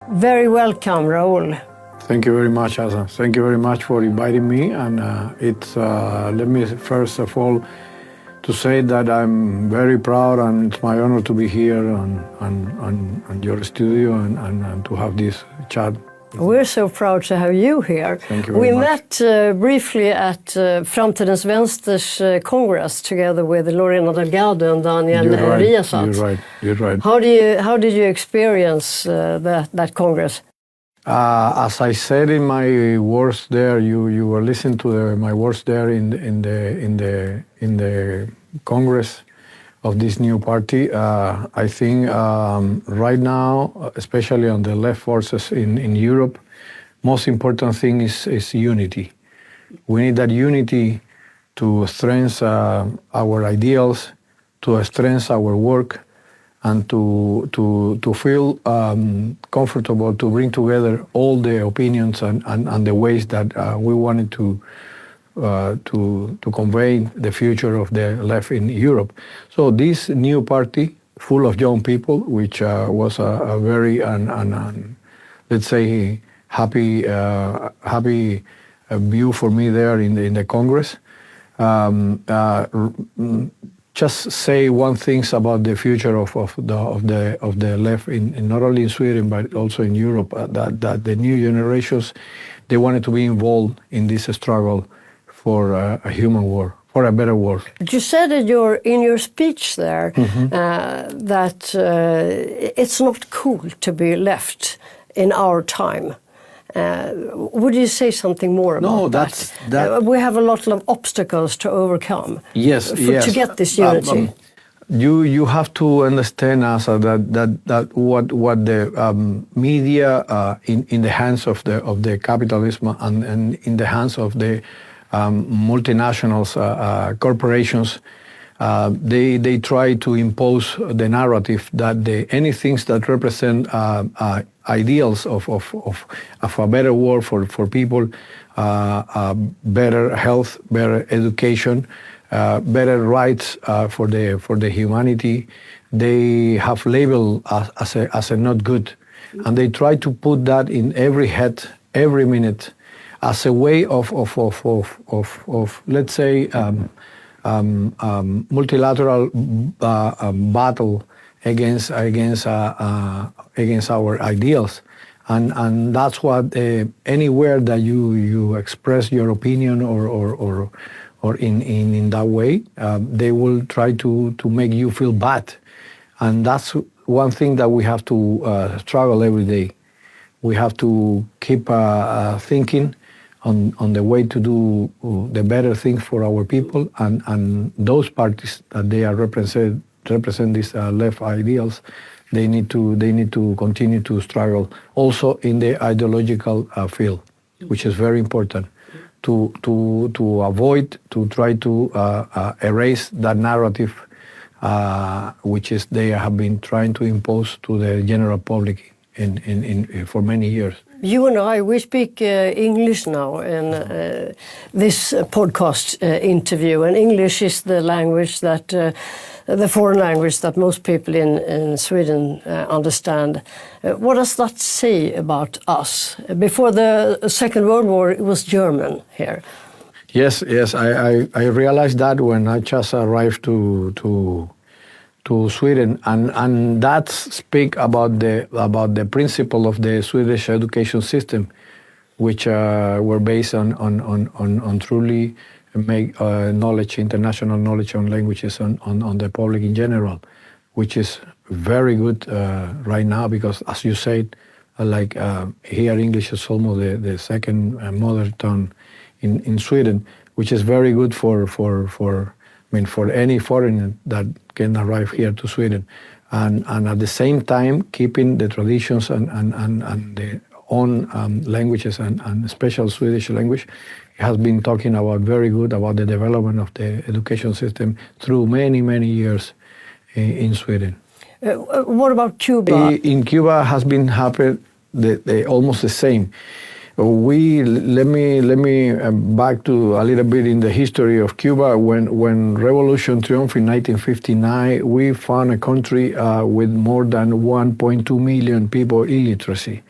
Very welcome, Raul. Thank you very much, Asa. Thank you very much for inviting me. And let me first of all to say that I'm very proud and it's my honor to be here on your studio and to have this chat. We're so proud to have you here. Thank you very much. We met briefly at Framtidens Vänsters Congress together with Raul Delgado and Daniel Riazat. You're right. How did you experience that Congress? As I said in my words there, you were listening to my words there in the Congress of this new party. I think right now, especially on the left forces in Europe, most important thing is unity. We need that unity to strengthen our ideals, to strengthen our work, and to feel comfortable to bring together all the opinions and the ways that we wanted to convey the future of the left in Europe. So this new party, full of young people, which was a very, let's say, happy view for me there in the Congress. Just say one thing about the future of the left in not only in Sweden but also in Europe. That the new generations, they wanted to be involved in this struggle for a human world, for a better world. You said in your speech there that it's not cool to be left in our time. Would you say something more about that? We have a lot of obstacles to overcome. Yes. To get this unity. You have to understand, Asa, that what the media in the hands of the capitalism and in the hands of the multinationals, corporations, they try to impose the narrative that any things that represent ideals of a better world for people, better health, better education, better rights for the humanity, they have labeled as a not good, and they try to put that in every head, every minute, as a way of let's say multilateral battle against our ideals, and that's what anywhere that you express your opinion or in that way, they will try to make you feel bad, and that's one thing that we have to struggle every day. We have to keep thinking on the way to do the better thing for our people, and those parties that they are represent these left ideals. They need to continue to struggle also in the ideological field, which is very important to avoid to try to erase that narrative which is they have been trying to impose to the general public in for many years. You and I, we speak English now in this podcast interview, and English is the language that, the foreign language that most people in Sweden understand. What does that say about us? Before the Second World War, it was German here. Yes, I realized that when I just arrived to Sweden, and that speak about the principle of the Swedish education system, which were based on truly make knowledge, international knowledge on languages on the public in general, which is very good right now because, as you said, like here English is almost the second mother tongue in Sweden, which is very good for any foreigner that can arrive here to Sweden, and at the same time keeping the traditions and the own languages and special Swedish language. He has been talking about very good about the development of the education system through many years in Sweden. What about Cuba? In Cuba has been happening almost the same. Let me back to a little bit in the history of Cuba. When Revolution triumphed in 1959, we found a country with more than 1.2 million people illiteracy.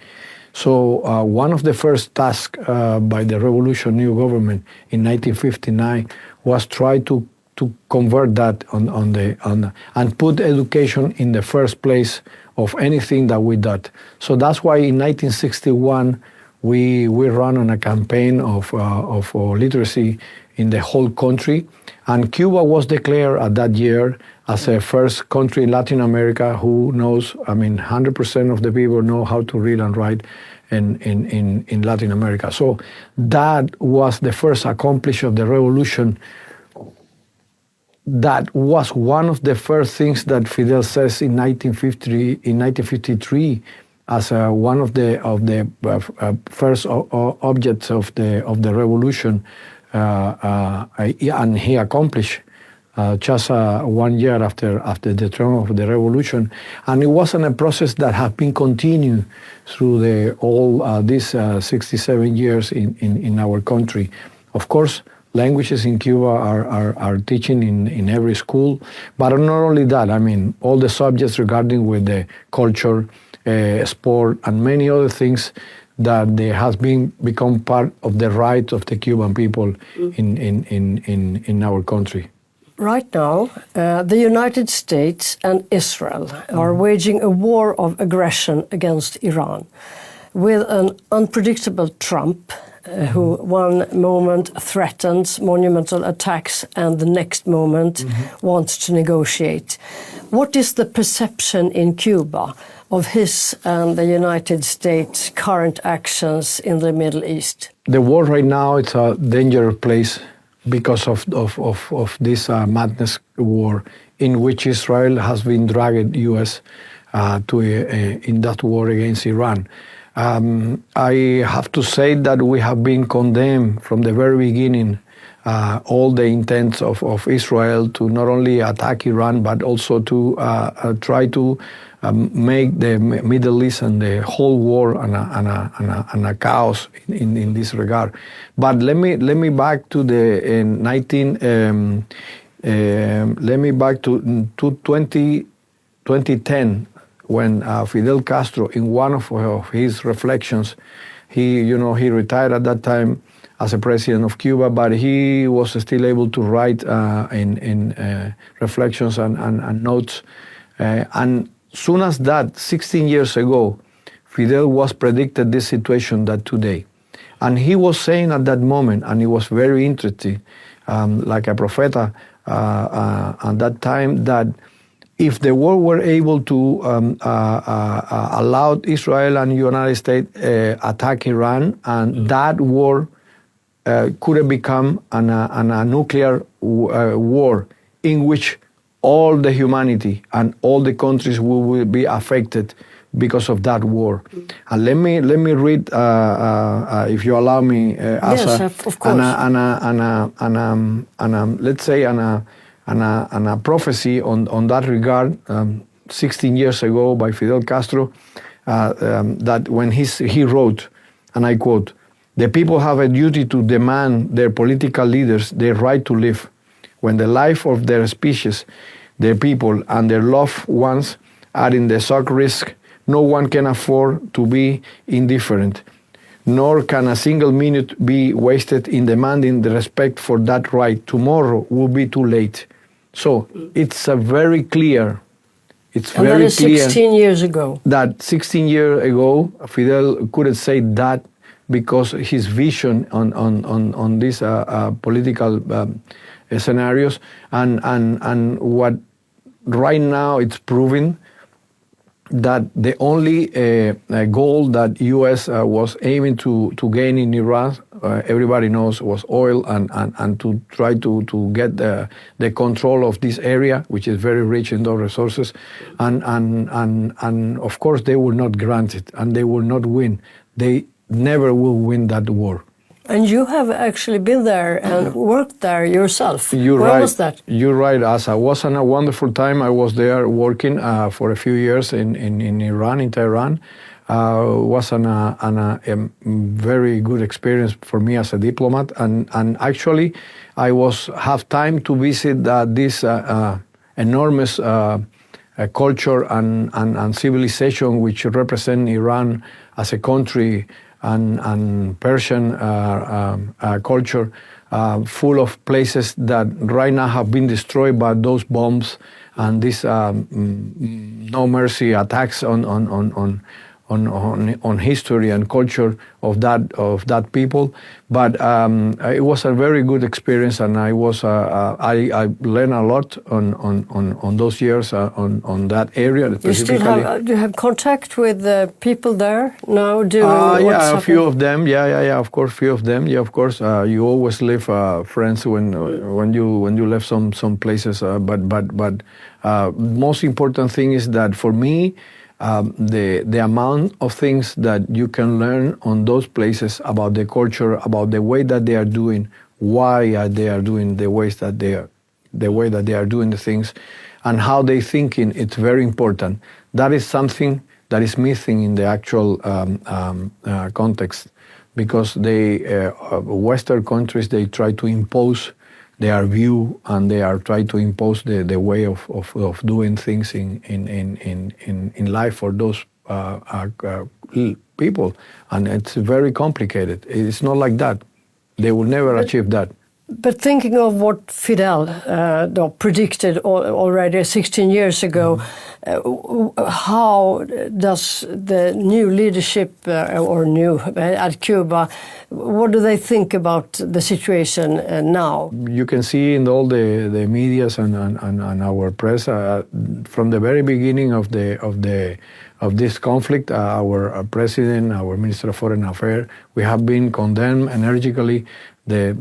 So one of the first tasks by the revolution new government in 1959 was try to convert that and put education in the first place of anything that we did. So that's why in 1961 we ran on a campaign of literacy in the whole country, and Cuba was declared at that year as a first country in Latin America who knows, 100% of the people know how to read and write in Latin America. So that was the first accomplishment of the revolution. That was one of the first things that Fidel says in 1953 as one of the first objects of the revolution, and he accomplished just 1 year after the triumph of the revolution, and it wasn't a process that has been continued through all these 67 years in our country. Of course, languages in Cuba are teaching in every school, but not only that. All the subjects regarding with the culture, sport, and many other things that they has become part of the rights of the Cuban people in our country. Right now, the United States and Israel are waging a war of aggression against Iran, with an unpredictable Trump who one moment threatens monumental attacks and the next moment wants to negotiate. What is the perception in Cuba of his and the United States' current actions in the Middle East? The world right now, it's a dangerous place because of this madness war in which Israel has been dragged U.S. In that war against Iran. I have to say that we have been condemned from the very beginning, all the intents of Israel to not only attack Iran, but also to try to make the Middle East and the whole world and a chaos in this regard. But let me back to the 2010. When Fidel Castro, in one of his reflections, he retired at that time as a president of Cuba, but he was still able to write in reflections and notes. And soon as that, 16 years ago, Fidel was predicted this situation that today. And he was saying at that moment, and it was very interesting, like a prophet at that time, that if the world were able to allow Israel and the United States attack Iran, and that war could have become a nuclear war in which all the humanity and all the countries will be affected because of that war. And let me read, if you allow me, yes, of course. Let's say and a prophecy on that regard 16 years ago by Fidel Castro, that when he wrote, and I quote, "The people have a duty to demand their political leaders their right to live. When the life of their species, their people, and their loved ones are in the stark risk, no one can afford to be indifferent, nor can a single minute be wasted in demanding the respect for that right. Tomorrow will be too late." So it's very clear. It's and very that is clear 16 years ago. That 16 years ago, Fidel couldn't say that because his vision on these political scenarios and what right now it's proving that the only goal that U.S. was aiming to gain in Iran, everybody knows, was oil and to try to get the control of this area, which is very rich in those resources, and of course they will not grant it, and they will not win. They never will win that war. And you have actually been there and worked there yourself. You're Where right. was that? You're right, Asa. It was a wonderful time. I was there working for a few years in Iran, in Tehran. was a very good experience for me as a diplomat, and actually I have time to visit this enormous culture and civilization which represent Iran as a country, and Persian culture, full of places that right now have been destroyed by those bombs and these no mercy attacks on history and culture of that people. But it was a very good experience, and I learned a lot on those years on that area. You still have contact with the people there now? Yeah, a few of them. Yeah. Of course, few of them. Yeah, of course. You always leave friends when you left some places. But most important thing is that for me, the amount of things that you can learn on those places about the culture, about the way that they are doing, why they are doing the way that they are doing the things, and how they thinking, it's very important. That is something that is missing in the actual context, because Western countries, they try to impose their view, and they are trying to impose the way of doing things in life for those people, and it's very complicated. It's not like that. They will never achieve that. But thinking of what Fidel predicted already 16 years ago, how does the new leadership at Cuba, what do they think about the situation now? You can see in all the medias and our press from the very beginning of this conflict, our president, our Minister of Foreign Affairs, we have been condemned energically the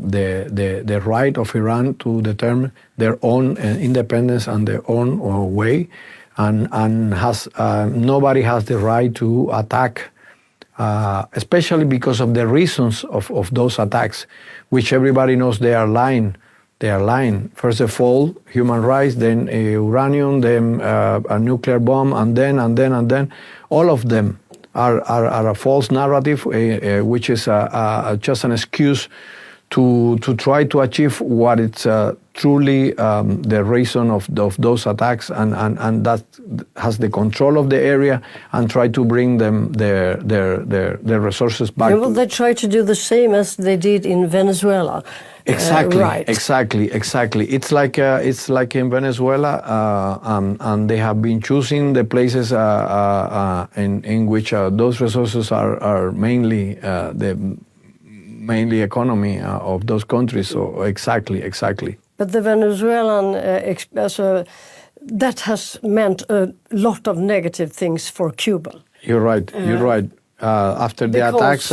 right of Iran to determine their own independence and their own way, and nobody has the right to attack, especially because of the reasons of those attacks, which everybody knows they are lying. They are lying. First of all, human rights, then uranium, then a nuclear bomb, and then all of them are a false narrative, which is just an excuse to try to achieve what it's truly the reason of those attacks, and that has the control of the area and try to bring them their resources back. Well, they try to do the same as they did in Venezuela. Exactly, right. Exactly. It's like in Venezuela, and they have been choosing the places in which those resources are mainly the economy of those countries. So exactly. But the Venezuelan, that has meant a lot of negative things for Cuba. You're right. After the attacks,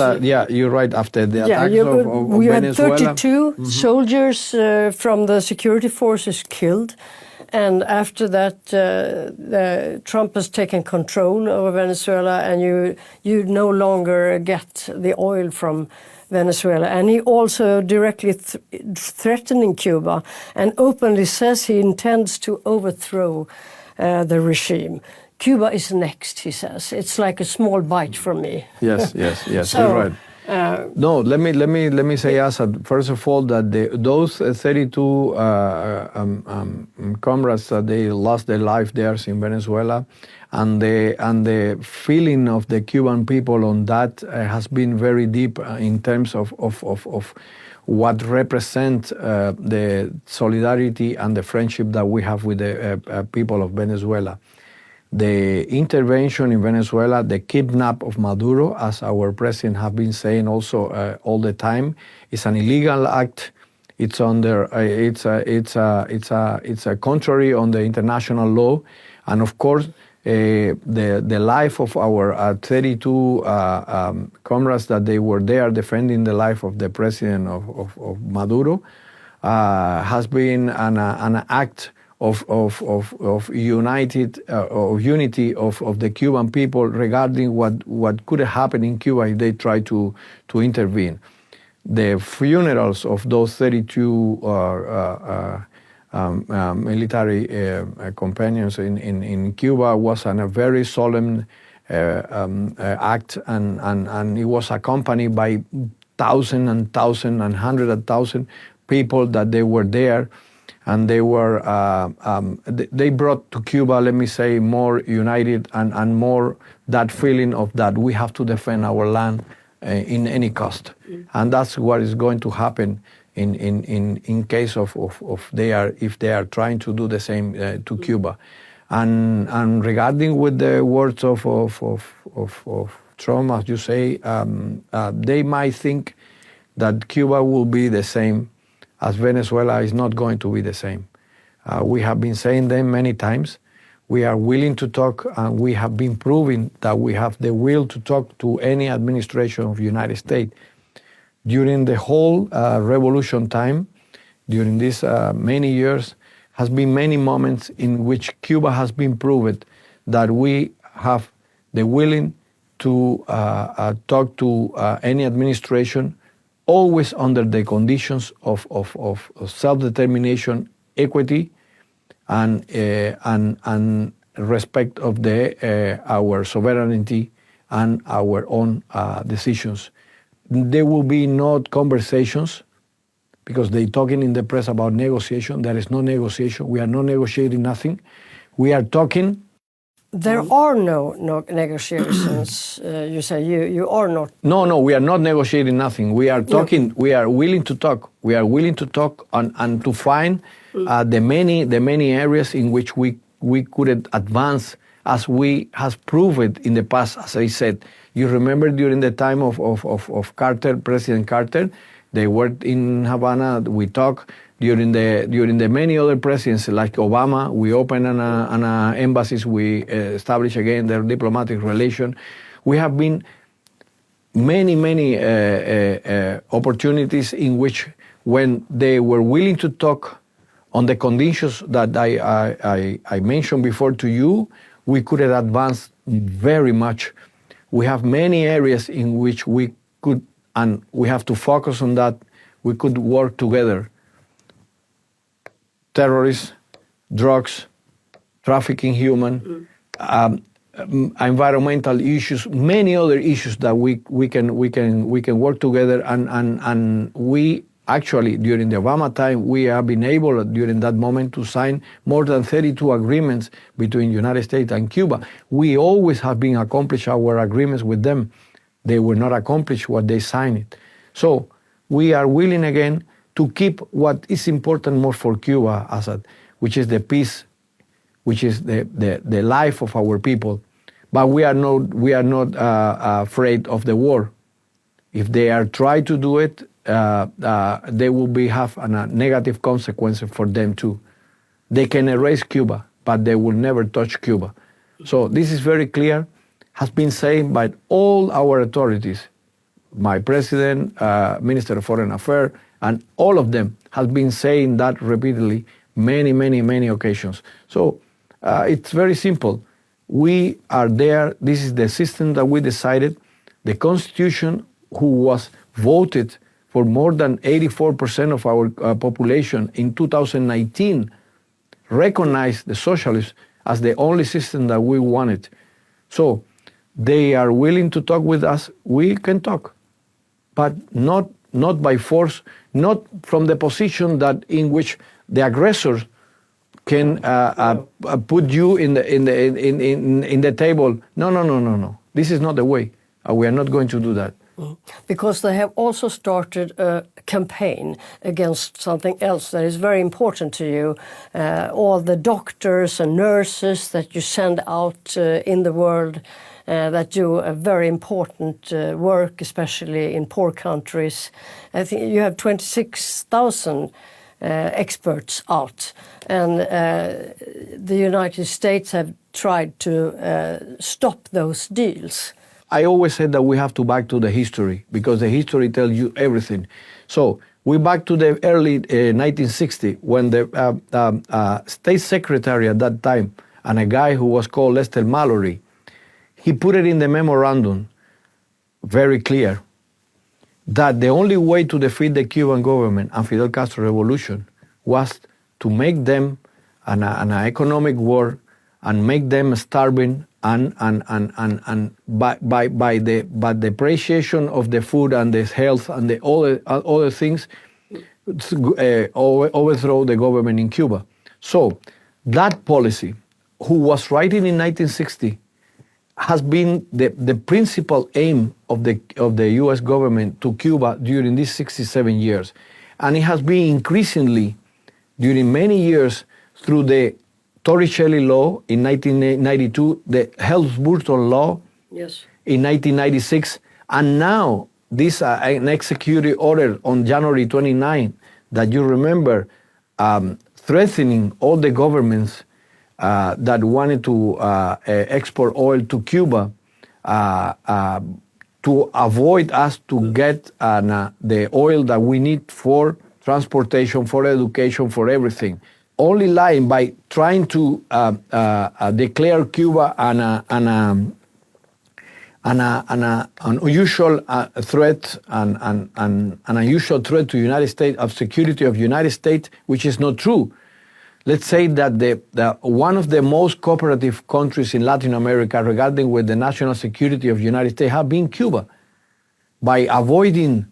you're right. After the attacks of we Venezuela, had 32 soldiers from the security forces killed, and after that, Trump has taken control over Venezuela, and you no longer get the oil from Venezuela, and he also directly threatening Cuba and openly says he intends to overthrow the regime. Cuba is next, he says. It's like a small bite from me. Yes, So, you're right. No, let me say, Asad, first of all, that those 32 comrades that they lost their life there in Venezuela, and the feeling of the Cuban people on that has been very deep in terms of what represents the solidarity and the friendship that we have with the people of Venezuela. The intervention in Venezuela, the kidnap of Maduro, as our president have been saying also all the time, is an illegal act. It's contrary on the international law, and of course, the life of our 32 comrades that they were there defending the life of the president of Maduro has been an act of unity of the Cuban people regarding what could happen in Cuba if they try to intervene. The funerals of those 32 military companions in Cuba was a very solemn act, and it was accompanied by thousands and thousands and hundreds of thousands people that they were there, and they were they brought to Cuba, let me say, more united and more that feeling of that we have to defend our land in any cost, and that's what is going to happen in case of they are, if they are trying to do the same to Cuba. And regarding with the words of Trump, as you say, they might think that Cuba will be the same as Venezuela is not going to be the same. We have been saying them many times. We are willing to talk, and we have been proving that we have the will to talk to any administration of the United States. During the whole revolution time, during these many years, has been many moments in which Cuba has been proven that we have the willing to talk to any administration, always under the conditions of self-determination, equity, and respect of our sovereignty and our own decisions. There will be no conversations, because they talking in the press about negotiation. There is no negotiation. We are not negotiating nothing. We are talking. There are no negotiations. You say you are not. No, we are not negotiating nothing. We are talking. No. We are willing to talk. We are willing to talk and to find the many areas in which we could advance, as we have proved in the past. As I said, you remember during the time of Carter, President Carter. They were in Havana. We talked during the many other presidents like Obama. We opened an embassies. We established again their diplomatic relation. We have been many opportunities in which, when they were willing to talk on the conditions that I mentioned before to you, we could advance very much. We have many areas in which we could. And we have to focus on that. We could work together. Terrorists, drugs, trafficking human, environmental issues, many other issues that we can work together. And we actually, during the Obama time, we have been able during that moment to sign more than 32 agreements between United States and Cuba. We always have been accomplished our agreements with them. They were not accomplished what they signed it. So we are willing again to keep what is important more for Cuba, Assad, which is the peace, which is the life of our people. But we are not afraid of the war. If they are trying to do it, they will have a negative consequence for them too. They can erase Cuba, but they will never touch Cuba. So this is very clear. Has been said by all our authorities, my president, Minister of Foreign Affairs, and all of them have been saying that repeatedly many occasions. So it's very simple. We are there. This is the system that we decided. The Constitution, who was voted for more than 84% of our population in 2019, recognized the socialists as the only system that we wanted. So they are willing to talk with us. We can talk, but not by force, not from the position that in which the aggressors can put you in the table. No. This is not the way. We are not going to do that. Because they have also started a campaign against something else that is very important to you. All the doctors and nurses that you send out in the world that do a very important work, especially in poor countries. I think you have 26,000 experts out, and the United States have tried to stop those deals. I always said that we have to back to the history, because the history tells you everything. So we back to the early 1960, when the state secretary at that time, and a guy who was called Lester Mallory, he put it in the memorandum very clear that the only way to defeat the Cuban government and Fidel Castro revolution was to make them an economic war and make them starving and by the appreciation of the food and the health and the other things, overthrow the government in Cuba. So that policy, who was writing in 1960, has been the principal aim of the U.S. government to Cuba during these 67 years. And it has been increasingly, during many years, through the Torricelli law in 1992, the Helms-Burton law in 1996, and now this an executive order on January 29 that you remember, threatening all the governments that wanted to export oil to Cuba to avoid us to get the oil that we need for transportation, for education, for everything. Only lying by trying to declare Cuba an unusual threat, an unusual threat to United States, of security of United States, which is not true. Let's say that one of the most cooperative countries in Latin America regarding with the national security of United States have been Cuba. By avoiding,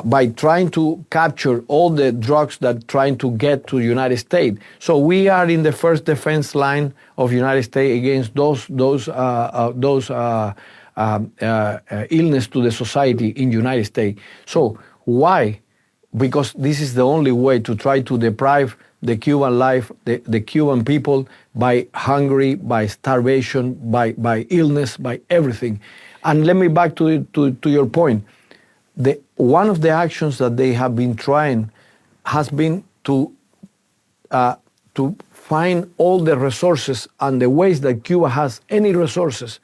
by trying to capture all the drugs that trying to get to United States. So we are in the first defense line of United States against those illness to the society in United States. So why? Because this is the only way to try to deprive the Cuban life, the Cuban people, by hunger, by starvation, by illness, by everything. And let me back to your point. One of the actions that they have been trying has been to find all the resources and the ways that Cuba has any resources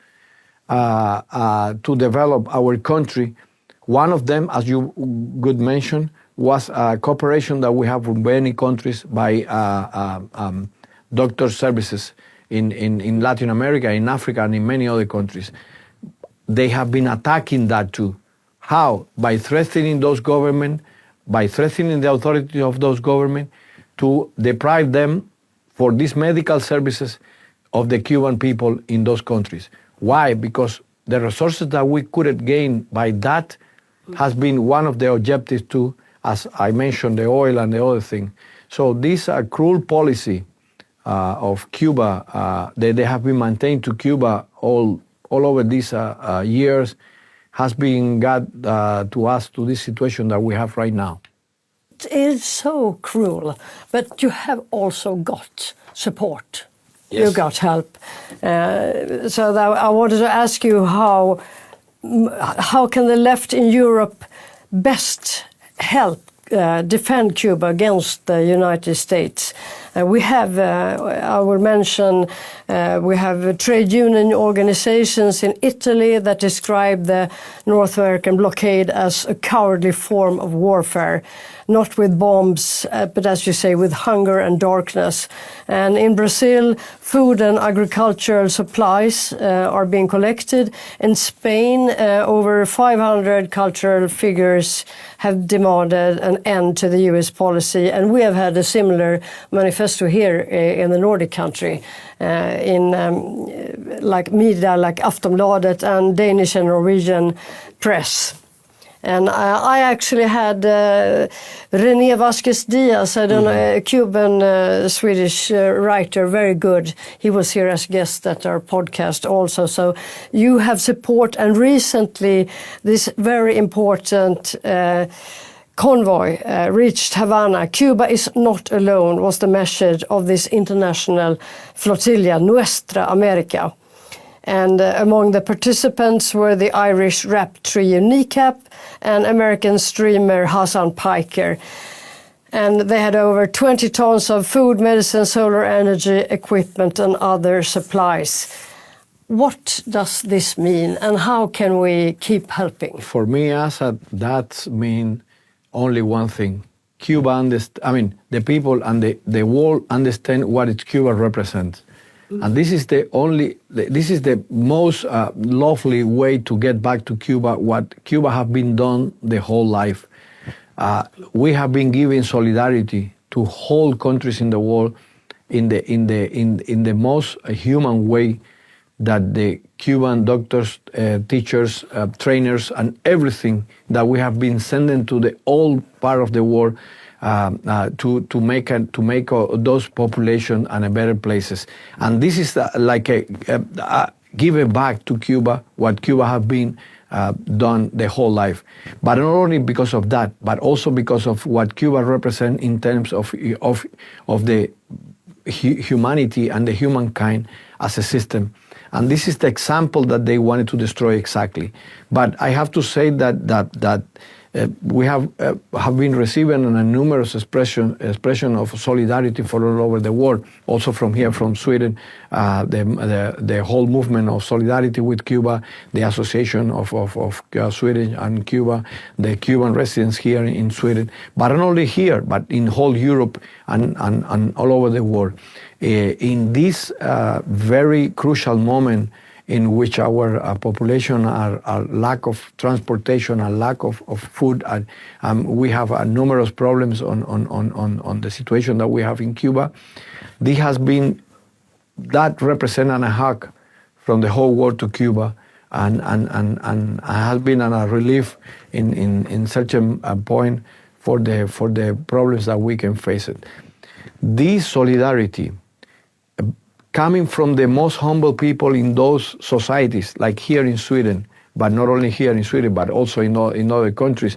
to develop our country. One of them, as you could mention, was a cooperation that we have with many countries by doctor services in Latin America, in Africa, and in many other countries. They have been attacking that too. How? By threatening those governments, by threatening the authority of those governments to deprive them for these medical services of the Cuban people in those countries. Why? Because the resources that we could gain by that has been one of the objectives too, as I mentioned, the oil and the other thing. So this cruel policy of Cuba that they have been maintained to Cuba all over these years has been got to us to this situation that we have right now. It is so cruel, but you have also got support. Yes. You got help. So I wanted to ask you how can the left in Europe best help defend Cuba against the United States? We have, I will mention, we have trade union organizations in Italy that describe the North American blockade as a cowardly form of warfare, not with bombs, but as you say, with hunger and darkness. And in Brazil, food and agricultural supplies are being collected. In Spain, over 500 cultural figures have demanded an end to the U.S. policy, and we have had a similar manifesto here in the Nordic country, in like media like Aftonbladet and Danish and Norwegian press. And I actually had René Vasquez Diaz, I don't know, a Cuban Swedish writer, very good. He was here as guest at our podcast also. So you have support, and recently this very important convoy reached Havana. Cuba is not alone, was the message of this international flotilla, Nuestra America. And among the participants were the Irish rap trio Kneecap and American streamer Hassan Piker. And they had over 20 tons of food, medicine, solar energy, equipment and other supplies. What does this mean, and how can we keep helping? For me, Asa, that means only one thing. Cuba, the people and the world understand what Cuba represents. And this is the most lovely way to get back to Cuba, what Cuba have been done the whole life. We have been giving solidarity to whole countries in the world in the most human way that the Cuban doctors, teachers, trainers, and everything that we have been sending to the all part of the world to make those population and a better places. And this is like a give back to Cuba what Cuba have been done the whole life. But not only because of that, but also because of what Cuba represents in terms of the humanity and the humankind as a system. And this is the example that they wanted to destroy exactly. But I have to say that we have been receiving a numerous expression of solidarity from all over the world, also from here, from Sweden, the whole movement of solidarity with Cuba, the association of Sweden and Cuba, the Cuban residents here in Sweden, but not only here, but in whole Europe and all over the world. In this very crucial moment in which our population are lack of transportation and lack of food, and we have numerous problems on the situation that we have in Cuba. This has been, that represent a hug from the whole world to Cuba, and has been a relief in such a point for the problems that we can face it. This solidarity, coming from the most humble people in those societies, like here in Sweden, but not only here in Sweden, but also in other countries,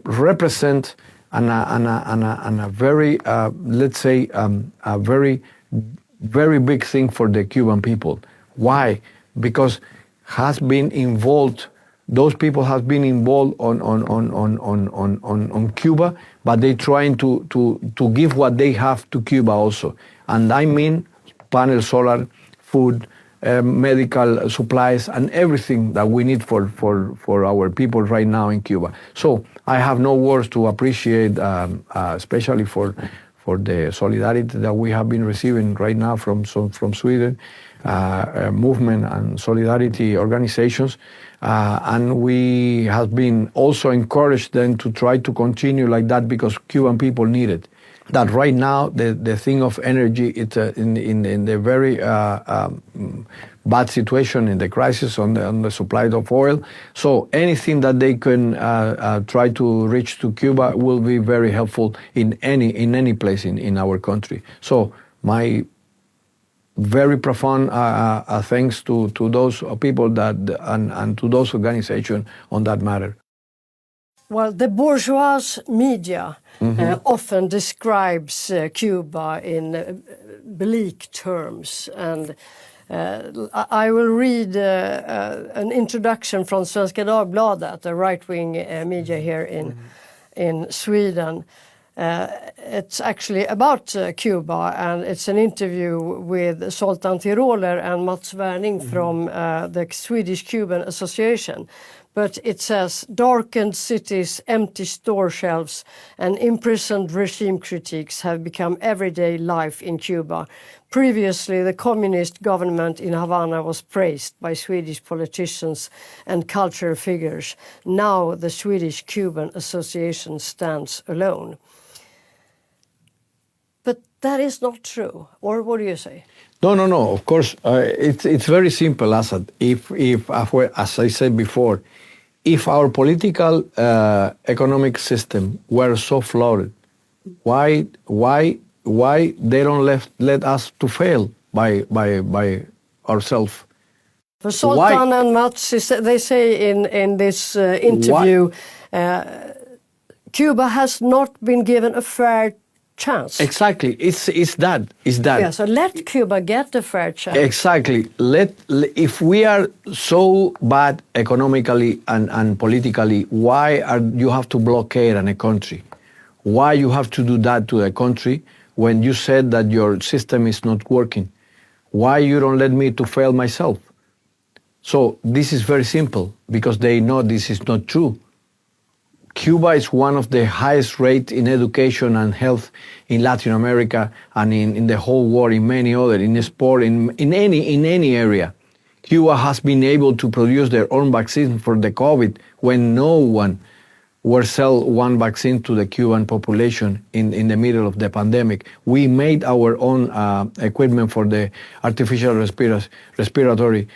represent a very, let's say, a very, very big thing for the Cuban people. Why? Because has been involved. Those people have been involved on Cuba, but they trying to give what they have to Cuba also, and I mean panel solar, food, medical supplies, and everything that we need for our people right now in Cuba. So I have no words to appreciate, especially for the solidarity that we have been receiving right now from Sweden, movement and solidarity organizations, and we have been also encouraged them to try to continue like that because Cuban people need it. That right now the thing of energy, it's in the very bad situation, in the crisis on the supply of oil. So anything that they can try to reach to Cuba will be very helpful in any place in our country. So my very profound thanks to those people that and to those organizations on that matter. Well, the bourgeois media often describes Cuba in bleak terms, and I will read an introduction from Svenska Dagbladet, a right-wing media here in Sweden. It's actually about Cuba, and it's an interview with Zoltan Tiroler and Mats Werning from the Swedish-Cuban Association. But it says, darkened cities, empty store shelves, and imprisoned regime critiques have become everyday life in Cuba. Previously, the communist government in Havana was praised by Swedish politicians and cultural figures. Now the Swedish-Cuban Association stands alone. But that is not true, or what do you say? No. Of course, it's very simple, Assad. If as I said before, if our political economic system were so flawed, why they don't let us to fail by ourselves? For Zoltan and Mats, they say in this interview, Cuba has not been given a fair chance. Exactly, it's that. Yeah, so let Cuba get a fair chance. Exactly. If we are so bad economically and politically, why you have to blockade a country? Why you have to do that to a country when you said that your system is not working? Why you don't let me to fail myself? So this is very simple, because they know this is not true. Cuba is one of the highest rates in education and health in Latin America and in the whole world, in many other, in sport, in any area. Cuba has been able to produce their own vaccine for the COVID when no one were sell one vaccine to the Cuban population in the middle of the pandemic. We made our own equipment for the artificial respiratory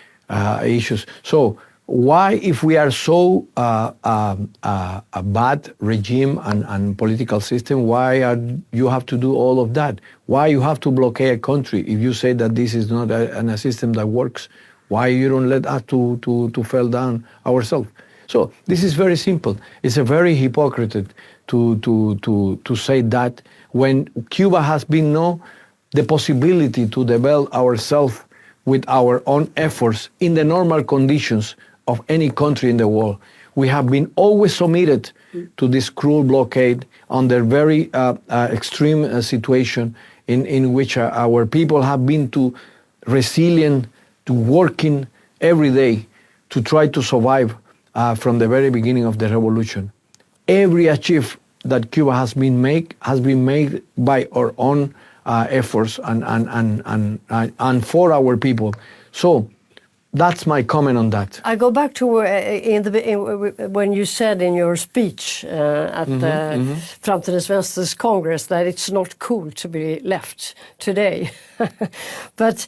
issues. So why, if we are so a bad regime and political system, why you have to do all of that? Why you have to blockade a country if you say that this is not a system that works? Why you don't let us to fall down ourselves? So this is very simple. It's a very hypocrite to say that when Cuba has been the possibility to develop ourselves with our own efforts in the normal conditions of any country in the world. We have been always submitted to this cruel blockade under very extreme situation in which our people have been too resilient, to working every day to try to survive from the very beginning of the revolution. Every achievement that Cuba has been made by our own efforts and for our people. So that's my comment on that. I go back to when you said in your speech at the Trump-administrationens Congress that it's not cool to be left today. But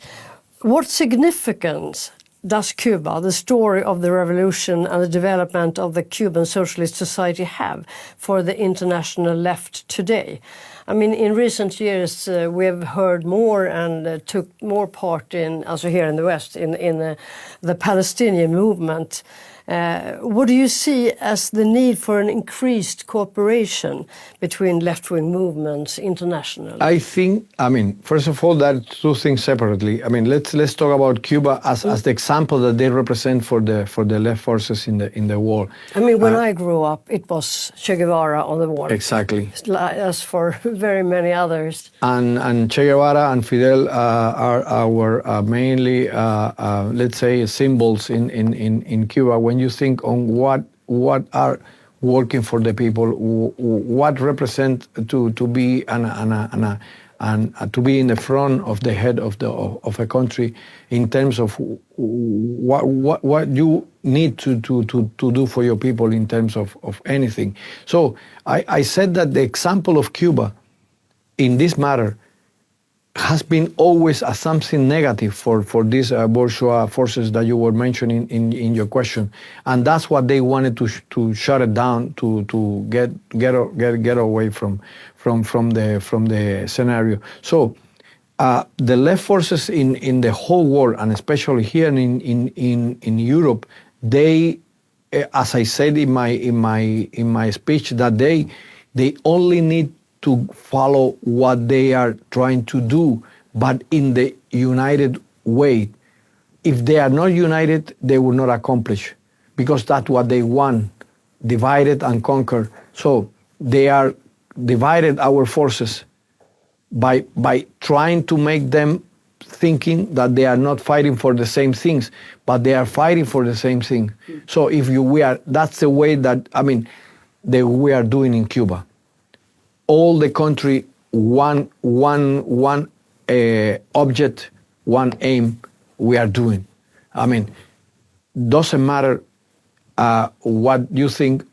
what significance does Cuba, the story of the revolution and the development of the Cuban socialist society, have for the international left today? I mean, in recent years, we have heard more and took more part in, also here in the West, in the Palestinian movement. What do you see as the need for an increased cooperation between left-wing movements internationally? I think, first of all, there are two things separately. Let's talk about Cuba as the example that they represent for the left forces in the world. When I grew up, it was Che Guevara on the wall. Exactly. As for very many others. And Che Guevara and Fidel are our mainly, let's say, symbols in Cuba. When you think on what are working for the people, what represent to be and to be in the front of the head of a country in terms of what you need to do for your people in terms of anything. So I said that the example of Cuba in this matter has been always something negative for these bourgeois forces that you were mentioning in your question, and that's what they wanted to shut it down, to get away from the scenario. So the left forces in the whole world, and especially here in Europe, they, as I said in my speech, that they only need to follow what they are trying to do, but in the united way. If they are not united, they will not accomplish, because that's what they want, divided and conquer. So they are divided our forces by trying to make them thinking that they are not fighting for the same things, but they are fighting for the same thing. So that's the way that, we are doing in Cuba. All the country, one object, one aim we are doing. Doesn't matter what you think,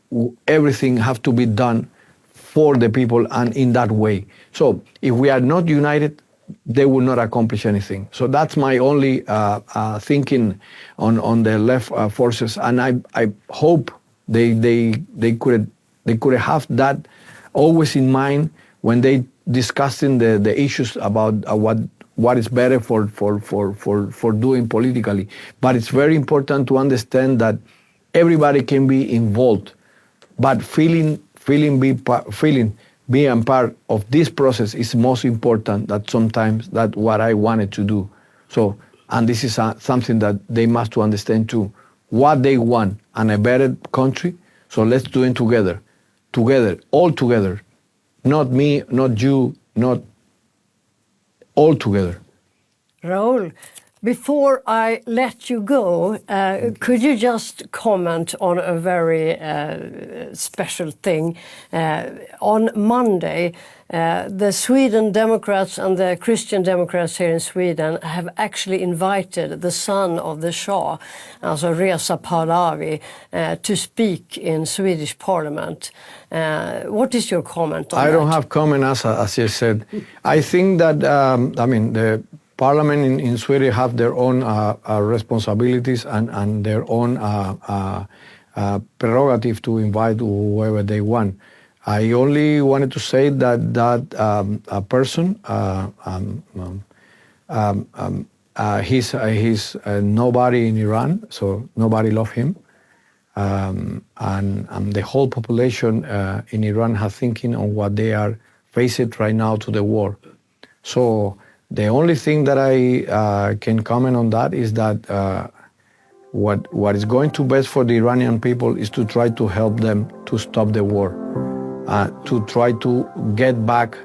everything has to be done for the people and in that way. So if we are not united, they will not accomplish anything. So that's my only thinking on the left forces, and I hope they could have that always in mind when they discussing the issues about what is better for doing politically. But it's very important to understand that everybody can be involved, but being part of this process is most important. That sometimes that's what I wanted to do. So, and this is something that they must to understand too. What they want and a better country. So let's do it together, all together. Not me, not you, not all together. Raul, Before I let you go, could you just comment on a very special thing? On Monday, the Sweden Democrats and the Christian Democrats here in Sweden have actually invited the son of the Shah, also Reza Pahlavi, to speak in Swedish Parliament. What is your comment on that? I don't have comment, as you said. I think that, the Parliament in Sweden have their own responsibilities and their own prerogative to invite whoever they want. I only wanted to say that a person, he's nobody in Iran, so nobody loves him. And the whole population in Iran are thinking on what they are facing right now to the war. So the only thing that I can comment on that is that what is going to best for the Iranian people is to try to help them to stop the war, to try to get back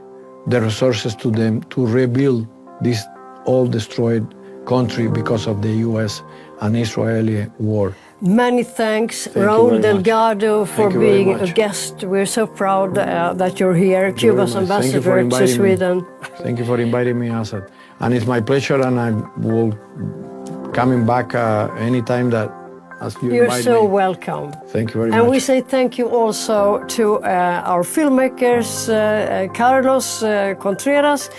the resources to them to rebuild this all destroyed country because of the U.S. and Israeli war. Many thanks, Raul Delgado, for being a guest. We're so proud that you're here, Kubas Ambassador to Sweden. Thank you for inviting me, Asad. And it's my pleasure, and I will coming back anytime that as you You're invite so me. welcome. Thank you very much. And we say thank you also to our filmmakers, Carlos Contreras,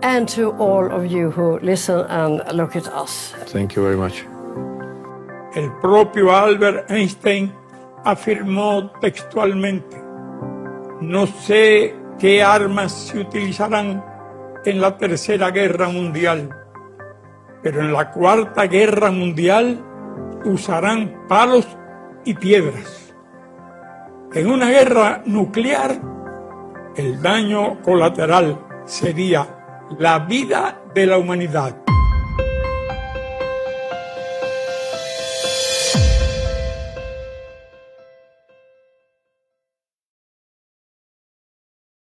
and to all of you who listen and look at us. Thank you very much. El propio Albert Einstein afirmó textualmente: no sé qué armas se utilizarán en la Tercera Guerra Mundial, pero en la Cuarta Guerra Mundial usarán palos y piedras. En una guerra nuclear, el daño colateral sería la vida de la humanidad.